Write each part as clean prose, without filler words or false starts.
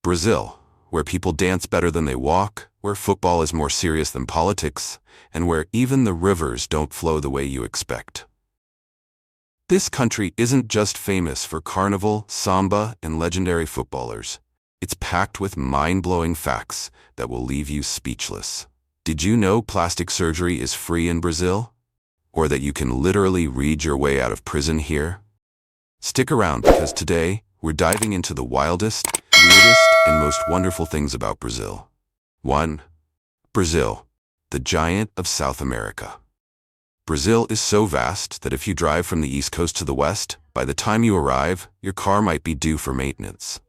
Brazil, where people dance better than they walk, where football is more serious than politics, and where even the rivers don't flow the way you expect. This country isn't just famous for carnival, samba, and legendary footballers. It's packed with mind-blowing facts that will leave you speechless. Did you know plastic surgery is free in Brazil? Or that you can literally read your way out of prison here? Stick around because today, we're diving into the wildest, weirdest, and most wonderful things about Brazil. 1. Brazil, the giant of South America. Brazil is so vast that if you drive from the east coast to the west, by the time you arrive, your car might be due for maintenance.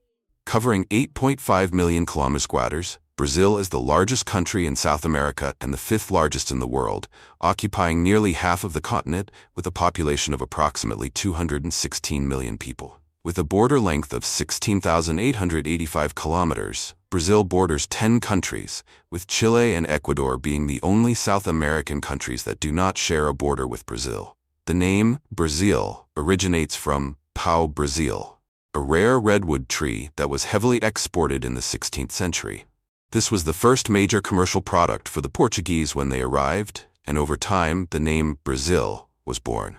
Covering 8.5 million kilometers squares, Brazil is the largest country in South America and the fifth largest in the world, occupying nearly half of the continent with a population of approximately 216 million people. With a border length of 16,885 kilometers, Brazil borders 10 countries, with Chile and Ecuador being the only South American countries that do not share a border with Brazil. The name Brazil originates from pau-brasil, a rare redwood tree that was heavily exported in the 16th century. This was the first major commercial product for the Portuguese when they arrived, and over time the name Brazil was born.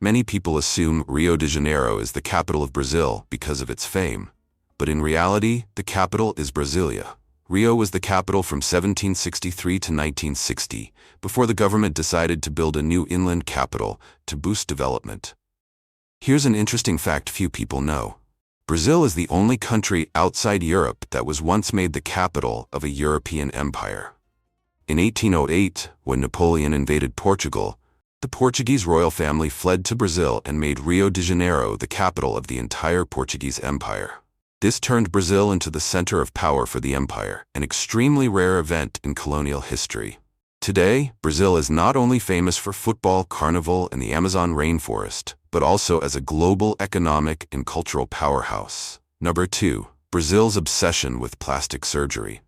Many people assume Rio de Janeiro is the capital of Brazil because of its fame, but in reality, the capital is Brasilia. Rio was the capital from 1763 to 1960, before the government decided to build a new inland capital to boost development. Here's an interesting fact few people know. Brazil is the only country outside Europe that was once made the capital of a European empire. In 1808, when Napoleon invaded Portugal, the Portuguese royal family fled to Brazil and made Rio de Janeiro the capital of the entire Portuguese Empire. This turned Brazil into the center of power for the empire, an extremely rare event in colonial history. Today, Brazil is not only famous for football, carnival, and the Amazon rainforest, but also as a global economic and cultural powerhouse. Number 2. Brazil's obsession with plastic surgery.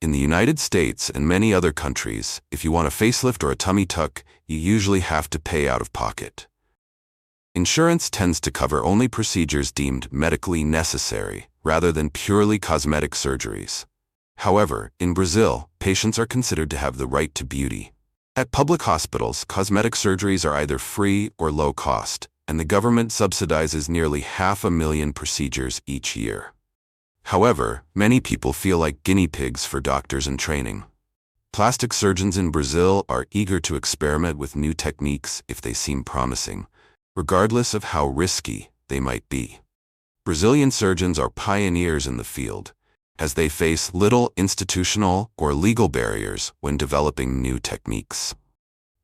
In the United States and many other countries, if you want a facelift or a tummy tuck, you usually have to pay out of pocket. Insurance tends to cover only procedures deemed medically necessary, rather than purely cosmetic surgeries. However, in Brazil, patients are considered to have the right to beauty. At public hospitals, cosmetic surgeries are either free or low cost, and the government subsidizes nearly 500,000 procedures each year. However, many people feel like guinea pigs for doctors in training. Plastic surgeons in Brazil are eager to experiment with new techniques if they seem promising, regardless of how risky they might be. Brazilian surgeons are pioneers in the field, as they face little institutional or legal barriers when developing new techniques.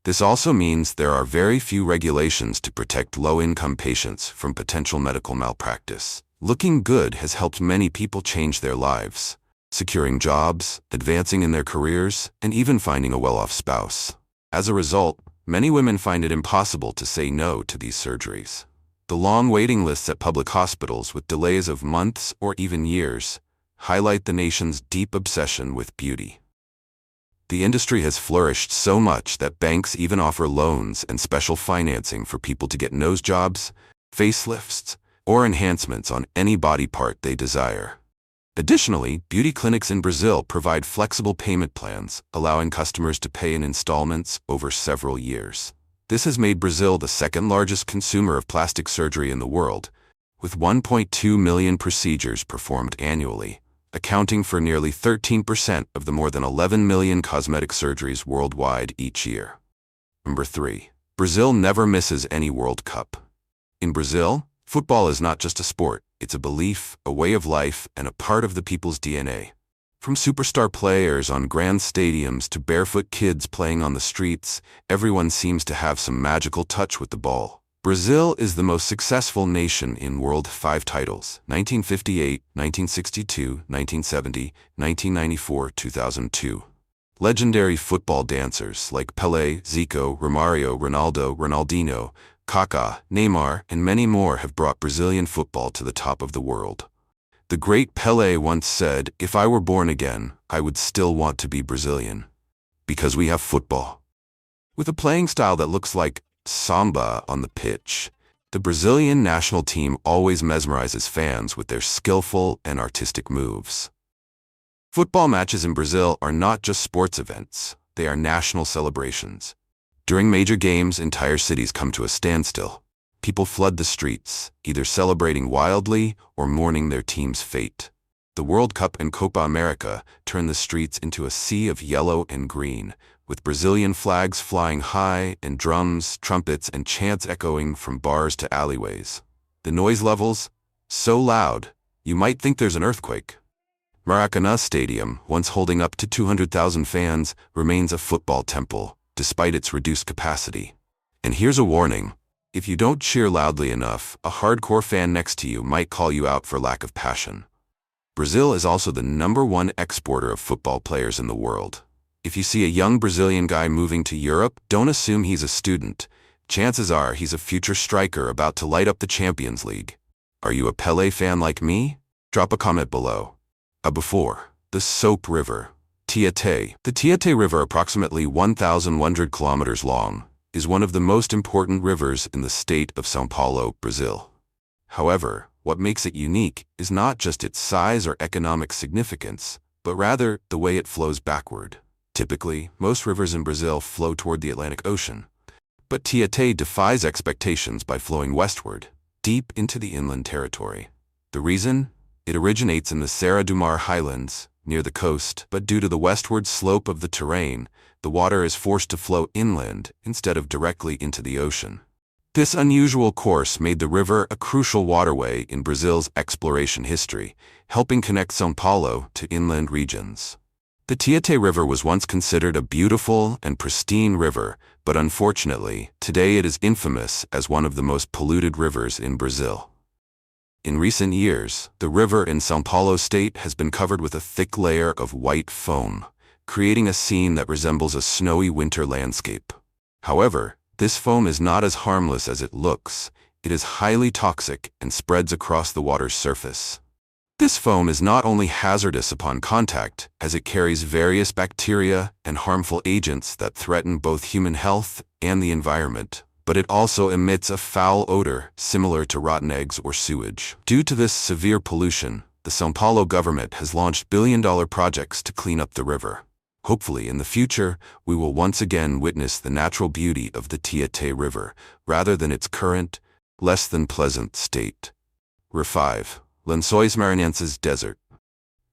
This also means there are very few regulations to protect low-income patients from potential medical malpractice. Looking good has helped many people change their lives, securing jobs, advancing in their careers, and even finding a well-off spouse. As a result, many women find it impossible to say no to these surgeries. The long waiting lists at public hospitals with delays of months or even years highlight the nation's deep obsession with beauty. The industry has flourished so much that banks even offer loans and special financing for people to get nose jobs, facelifts, or enhancements on any body part they desire. Additionally, beauty clinics in Brazil provide flexible payment plans, allowing customers to pay in installments over several years. This has made Brazil the second largest consumer of plastic surgery in the world, with 1.2 million procedures performed annually, accounting for nearly 13% of the more than 11 million cosmetic surgeries worldwide each year. Number 3. Brazil never misses any World Cup. In Brazil, football is not just a sport, it's a belief, a way of life, and a part of the people's DNA. From superstar players on grand stadiums to barefoot kids playing on the streets, everyone seems to have some magical touch with the ball. Brazil is the most successful nation in world 5 titles: 1958, 1962, 1970, 1994, 2002. Legendary football dancers like Pelé, Zico, Romario, Ronaldo, Ronaldinho, Kaká, Neymar, and many more have brought Brazilian football to the top of the world. The great Pelé once said, "If I were born again, I would still want to be Brazilian. Because we have football." With a playing style that looks like samba on the pitch, The Brazilian national team always mesmerizes fans with their skillful and artistic moves. Football matches in Brazil are not just sports events, they are national celebrations. During major games, entire cities come to a standstill. People flood the streets, either celebrating wildly or mourning their team's fate. The World Cup and Copa America turn the streets into a sea of yellow and green, with Brazilian flags flying high and drums, trumpets, and chants echoing from bars to alleyways. The noise levels? So loud, you might think there's an earthquake. Maracanã Stadium, once holding up to 200,000 fans, remains a football temple, despite its reduced capacity. And here's a warning. If you don't cheer loudly enough, a hardcore fan next to you might call you out for lack of passion. Brazil is also the #1 exporter of football players in the world. If you see a young Brazilian guy moving to Europe, don't assume he's a student. Chances are he's a future striker about to light up the Champions League. Are you a Pelé fan like me? Drop a comment below. Before, the Soap River, Tietê. The Tietê River, approximately 1,100 kilometers long, is one of the most important rivers in the state of São Paulo, Brazil. However, what makes it unique is not just its size or economic significance, but rather the way it flows backward. Typically, most rivers in Brazil flow toward the Atlantic Ocean. But Tietê defies expectations by flowing westward, deep into the inland territory. The reason? It originates in the Serra do Mar highlands, near the coast, but due to the westward slope of the terrain, the water is forced to flow inland instead of directly into the ocean. This unusual course made the river a crucial waterway in Brazil's exploration history, helping connect São Paulo to inland regions. The Tietê River was once considered a beautiful and pristine river, but unfortunately, today it is infamous as one of the most polluted rivers in Brazil. In recent years, the river in São Paulo state has been covered with a thick layer of white foam, creating a scene that resembles a snowy winter landscape. However, this foam is not as harmless as it looks. It is highly toxic and spreads across the water's surface. This foam is not only hazardous upon contact, as it carries various bacteria and harmful agents that threaten both human health and the environment, but it also emits a foul odor similar to rotten eggs or sewage. Due to this severe pollution, the São Paulo government has launched billion-dollar projects to clean up the river. Hopefully, in the future, we will once again witness the natural beauty of the Tietê River, rather than its current, less than pleasant state. 5. Lençóis Maranhenses Desert.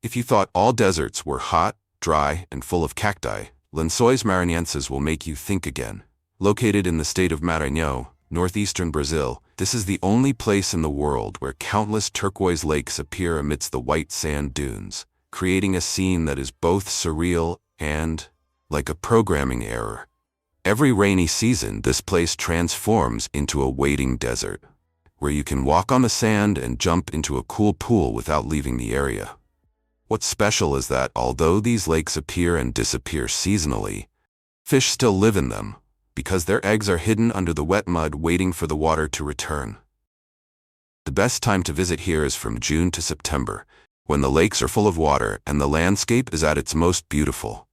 If you thought all deserts were hot, dry, and full of cacti, Lençóis Maranhenses will make you think again. Located in the state of Maranhão, northeastern Brazil, this is the only place in the world where countless turquoise lakes appear amidst the white sand dunes, creating a scene that is both surreal and like a programming error. Every rainy season, this place transforms into a waiting desert, where you can walk on the sand and jump into a cool pool without leaving the area. What's special is that although these lakes appear and disappear seasonally, fish still live in them, because their eggs are hidden under the wet mud waiting for the water to return. The best time to visit here is from June to September, when the lakes are full of water and the landscape is at its most beautiful.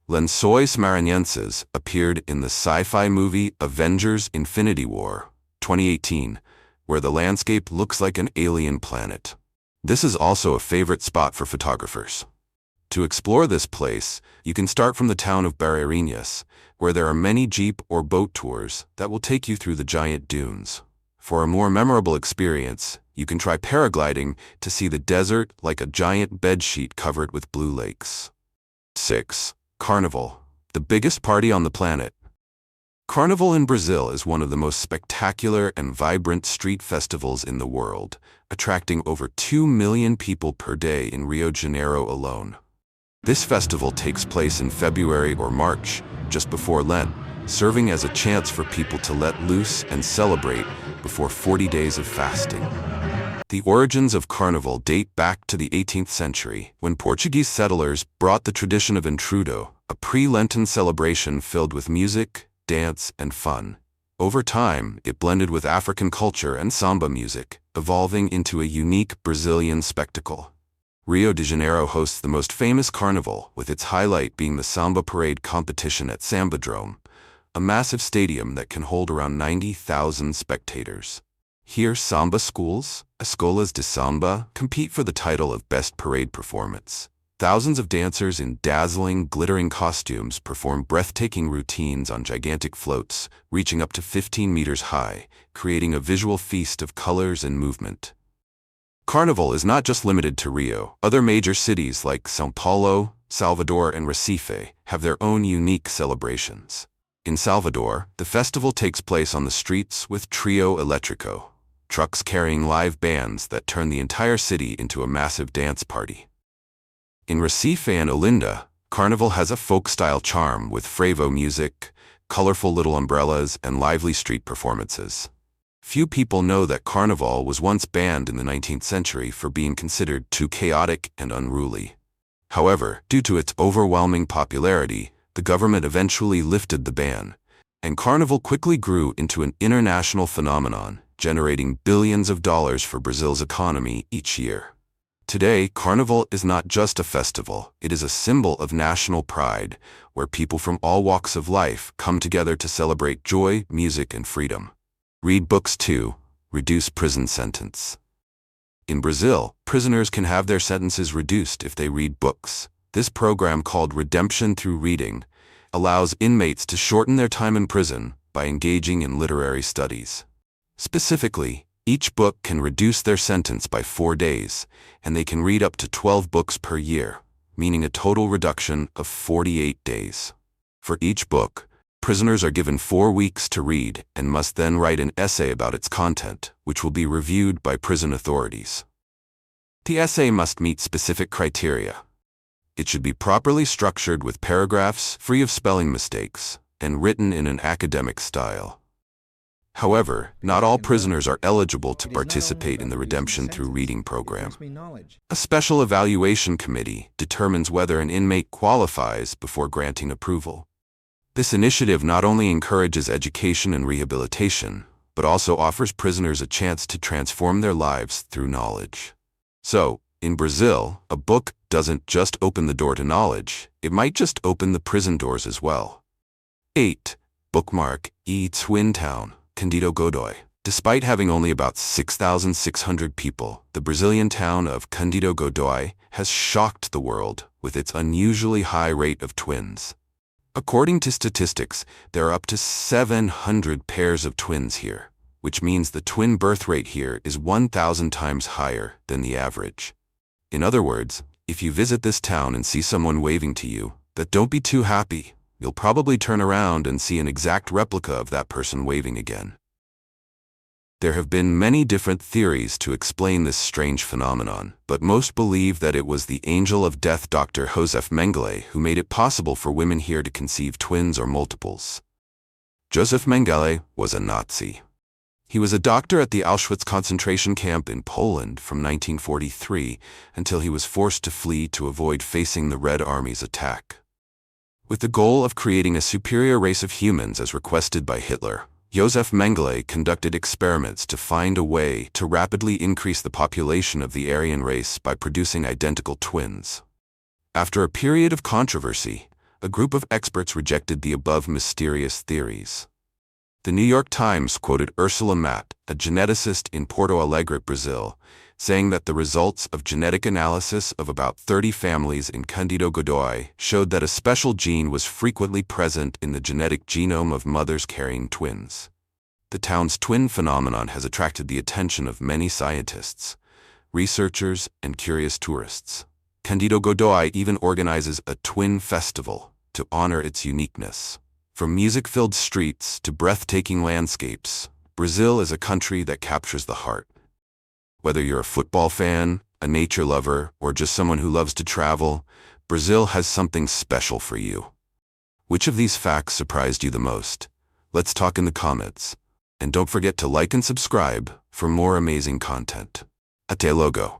Lençóis Maranhenses appeared in the sci-fi movie Avengers: Infinity War, 2018, where the landscape looks like an alien planet. This is also a favorite spot for photographers. To explore this place, you can start from the town of Barreirinhas, where there are many jeep or boat tours that will take you through the giant dunes. For a more memorable experience, you can try paragliding to see the desert like a giant bedsheet covered with blue lakes. 6. Carnival, the biggest party on the planet. Carnival in Brazil is one of the most spectacular and vibrant street festivals in the world, attracting over 2 million people per day in Rio de Janeiro alone. This festival takes place in February or March, just before Lent, serving as a chance for people to let loose and celebrate before 40 days of fasting. The origins of Carnival date back to the 18th century, when Portuguese settlers brought the tradition of Intrudo, a pre-Lenten celebration filled with music, dance, and fun. Over time, it blended with African culture and samba music, evolving into a unique Brazilian spectacle. Rio de Janeiro hosts the most famous carnival, with its highlight being the Samba Parade competition at Sambadrome, a massive stadium that can hold around 90,000 spectators. Here, samba schools, escolas de samba, compete for the title of Best Parade Performance. Thousands of dancers in dazzling, glittering costumes perform breathtaking routines on gigantic floats, reaching up to 15 meters high, creating a visual feast of colors and movement. Carnival is not just limited to Rio. Other major cities like São Paulo, Salvador, and Recife have their own unique celebrations. In Salvador, the festival takes place on the streets with Trio Elétrico, trucks carrying live bands that turn the entire city into a massive dance party. In Recife and Olinda, Carnival has a folk-style charm with frevo music, colorful little umbrellas, and lively street performances. Few people know that Carnival was once banned in the 19th century for being considered too chaotic and unruly. However, due to its overwhelming popularity, the government eventually lifted the ban, and Carnival quickly grew into an international phenomenon, generating billions of dollars for Brazil's economy each year. Today, Carnival is not just a festival, it is a symbol of national pride, where people from all walks of life come together to celebrate joy, music, and freedom. Read books too. Reduce prison sentence. In Brazil, prisoners can have their sentences reduced if they read books. This program, called Redemption Through Reading, allows inmates to shorten their time in prison by engaging in literary studies. Specifically, each book can reduce their sentence by 4 days, and they can read up to 12 books per year, meaning a total reduction of 48 days. For each book, prisoners are given 4 weeks to read and must then write an essay about its content, which will be reviewed by prison authorities. The essay must meet specific criteria. It should be properly structured with paragraphs free of spelling mistakes and written in an academic style. However, not all prisoners are eligible to participate in the Redemption Through Reading program. A special evaluation committee determines whether an inmate qualifies before granting approval. This initiative not only encourages education and rehabilitation, but also offers prisoners a chance to transform their lives through knowledge. So, in Brazil, a book doesn't just open the door to knowledge, it might just open the prison doors as well. 8. Bookmark Twin Town, Cândido Godói. Despite having only about 6,600 people, the Brazilian town of Cândido Godói has shocked the world with its unusually high rate of twins. According to statistics, there are up to 700 pairs of twins here, which means the twin birth rate here is 1,000 times higher than the average. In other words, if you visit this town and see someone waving to you, don't be too happy. You'll probably turn around and see an exact replica of that person waving again. There have been many different theories to explain this strange phenomenon, but most believe that it was the angel of death Dr. Joseph Mengele who made it possible for women here to conceive twins or multiples. Joseph Mengele was a Nazi. He was a doctor at the Auschwitz concentration camp in Poland from 1943 until he was forced to flee to avoid facing the Red Army's attack. With the goal of creating a superior race of humans as requested by Hitler, Joseph Mengele conducted experiments to find a way to rapidly increase the population of the Aryan race by producing identical twins. After a period of controversy, a group of experts rejected the above mysterious theories. The New York Times quoted Ursula Matt, a geneticist in Porto Alegre, Brazil, saying that the results of genetic analysis of about 30 families in Cândido Godói showed that a special gene was frequently present in the genetic genome of mothers carrying twins. The town's twin phenomenon has attracted the attention of many scientists, researchers, and curious tourists. Cândido Godói even organizes a twin festival to honor its uniqueness. From music-filled streets to breathtaking landscapes, Brazil is a country that captures the heart. Whether you're a football fan, a nature lover, or just someone who loves to travel, Brazil has something special for you. Which of these facts surprised you the most? Let's talk in the comments. And don't forget to like and subscribe for more amazing content. Até logo.